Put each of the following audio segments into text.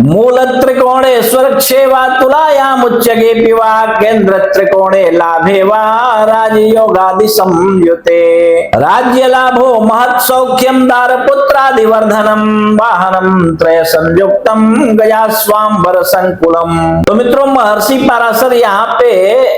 मूल त्रिकोणे स्वरक्षे वा तुलायाम उच्चगे पिवा केंद्र त्रिकोणे लाभे वा राजयोगादि संयुते। राज्य लाभो महत् सौख्यम दार पुत्रादिवर्धनम वाहनम त्रय संयुक्तम गया स्वांबर संकुलम। तो मित्रों, महर्षि पराशर यहाँ पे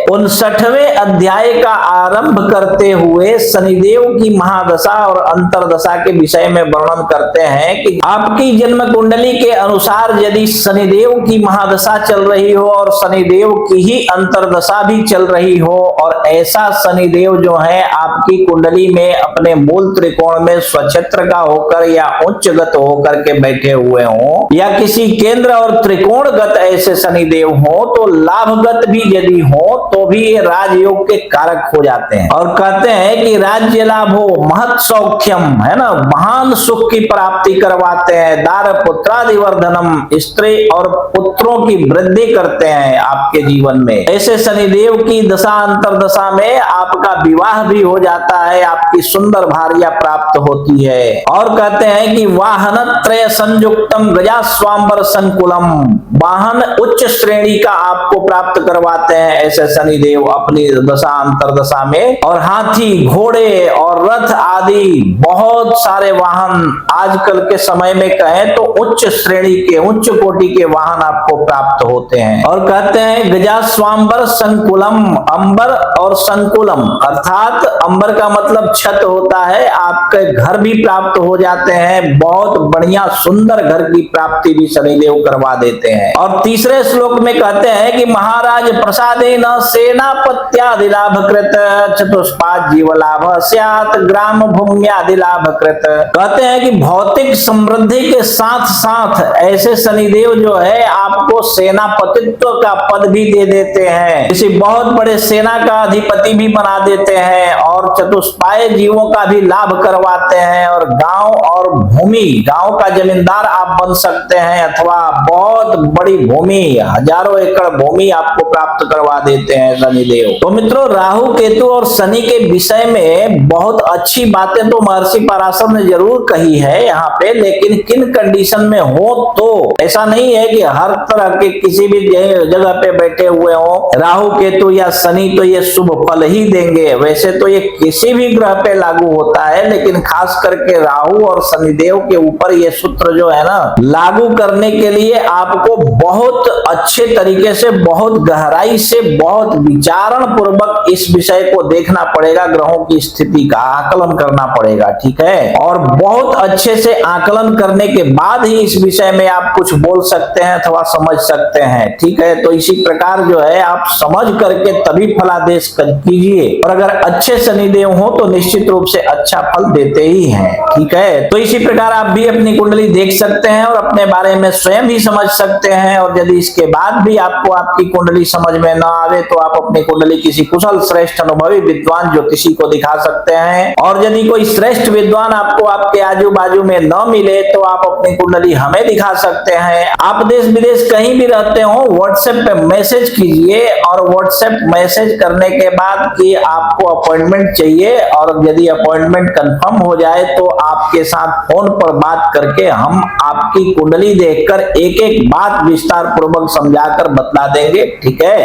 59वें अध्याय का आरंभ करते हुए शनिदेव की महादशा और अंतरदशा के विषय में वर्णन करते हैं कि आपकी जन्म कुंडली के अनुसार यदि शनिदेव की महादशा चल रही हो और शनिदेव की ही अंतरदशा भी चल रही हो और ऐसा शनिदेव जो है आपकी कुंडली में अपने मूल त्रिकोण में स्वक्षेत्र का होकर या उच्चगत होकर के बैठे हुए हो या किसी केंद्र और त्रिकोणगत ऐसे शनिदेव हो तो लाभगत भी यदि हो तो भी ये राजयोग के कारक हो जाते हैं। और कहते हैं कि राज्य लाभ हो महत् सौख्यम, है ना, महान सुख की प्राप्ति करवाते हैं। दार पुत्रादिवर्धनम, स्त्री और पुत्रों की वृद्धि करते हैं आपके जीवन में। ऐसे शनिदेव की दशा अंतरदशा में आपका विवाह भी हो जाता है, आपकी सुंदर भार्या प्राप्त होती है। और कहते हैं कि वाहन त्रय संयुक्तम गजा स्वांबर संकुलम, वाहन उच्च श्रेणी का आपको प्राप्त करवाते हैं ऐसे शनिदेव अपनी दशा अंतरदशा में। और हाथी, घोड़े और रथ आदि बहुत सारे वाहन आजकल के समय में कहें तो उच्च श्रेणी के, उच्च कोटि के वाहन आपको प्राप्त होते हैं। और कहते हैं गजा स्वांबर संकुलम, अंबर और संकुलम अर्थात अंबर का मतलब छत होता है, आपके घर भी प्राप्त हो जाते हैं। बहुत बढ़िया सुंदर घर की प्राप्ति भी शनिदेव करवा देते हैं। और तीसरे श्लोक में कहते हैं कि महाराज प्रसादेन सेनापत्यादि लाभ कृत चतुष्पाद जीव लाभ स्यात् ग्राम भूम्यादि लाभ कृत। कहते हैं कि भौतिक समृद्धि के साथ साथ ऐसे शनिदेव जो है आपको सेनापतित्व का पद भी दे देते हैं, किसी बहुत बड़े सेना का अधिपति भी बना देते हैं और चतुष्पाय जीवों का भी लाभ करवाते हैं। और गांव और भूमि, गांव का जमींदार आप बन सकते हैं अथवा बहुत बड़ी भूमि, हजारों एकड़ भूमि आपको प्राप्त करवा देते हैं शनिदेव। तो मित्रों, राहु केतु और शनि के विषय में बहुत अच्छी बातें तो महर्षि पराशर ने जरूर कही है यहाँ पे, लेकिन किन कंडीशन में हो तो ऐसा नहीं है कि हर तरह के किसी भी जगह पे बैठे हुए हो राहु केतु या शनि तो ये शुभ फल ही देंगे। वैसे तो ये किसी भी ग्रह पे लागू होता है, लेकिन खास करके राहु और शनिदेव के ऊपर ये सूत्र जो है ना लागू करने के लिए आपको बहुत अच्छे तरीके से, बहुत गहराई से, बहुत विचारण पूर्वक इस विषय को देखना पड़ेगा, ग्रहों की स्थिति का आकलन करना पड़ेगा, ठीक है। और बहुत अच्छे से आकलन करने के बाद ही इस विषय में आप कुछ बोल सकते हैं अथवा समझ सकते हैं, ठीक है। तो इसी प्रकार जो है आप समझ करके तभी फलादेश कीजिए, और अगर अच्छे शनिदेव हो तो निश्चित रूप से अच्छा फल देते ही हैं, ठीक है। तो इसी प्रकार आप भी अपनी कुंडली देख सकते हैं और अपने बारे में स्वयं भी समझ सकते हैं। और यदि इसके बाद भी आपको आपकी कुंडली समझ में न आवे तो आप अपनी कुंडली किसी कुशल श्रेष्ठ अनुभवी विद्वान ज्योतिषी को दिखा सकते हैं। और यदि कोई श्रेष्ठ विद्वान आपको आपके आजू बाजू में न मिले तो आप अपनी कुंडली हमें दिखा सकते हैं। आप देश विदेश कहीं भी रहते हो, व्हाट्सएप पे मैसेज कीजिए और व्हाट्सएप मैसेज करने के बाद कि आपको अपॉइंटमेंट चाहिए, और यदि अपॉइंटमेंट कंफर्म हो जाए तो आपके साथ फोन पर बात करके हम आपकी कुंडली देखकर एक एक बात विस्तार पूर्वक समझाकर बतला देंगे, ठीक है।